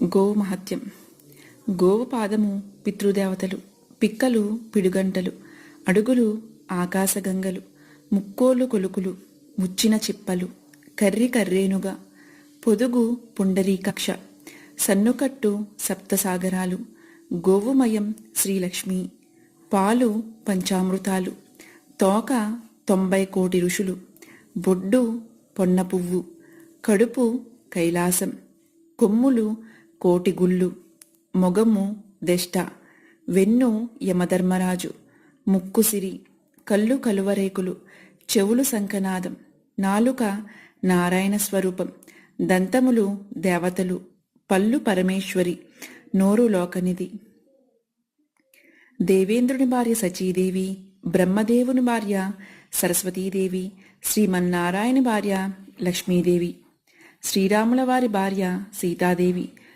గోవు మహత్యం. గోవు పాదము పితృదేవతలు, పిక్కలు పిడుగంటలు, అడుగులు ఆకాశగంగలు, ముక్కోలు కొలుకులు, ముచ్చిన చిప్పలు, కర్రి కర్రేనుగా, పొదుగు పుండరీకక్ష, సన్నుకట్టు సప్తసాగరాలు, గోవుమయం శ్రీలక్ష్మి, పాలు పంచామృతాలు, తోక 90 కోటి ఋషులు, బొడ్డు పొన్న పువ్వు, కడుపు కైలాసం, కొమ్ములు కోటి గుళ్ళు, మొగము దెష్ట, వెన్ను యమధర్మరాజు, ముక్కు సిరి, కళ్ళు కలువరేకులు, చెవులు శంఖనాదం, నాలుక నారాయణ స్వరూపం, దంతములు దేవతలు, పళ్ళు పరమేశ్వరి, నోరు లోకనిధి. దేవేంద్రుని భార్య సచీదేవి, బ్రహ్మదేవుని భార్య సరస్వతీదేవి, శ్రీమన్నారాయణ భార్య లక్ష్మీదేవి, శ్రీరాముల వారి భార్య సీతాదేవి,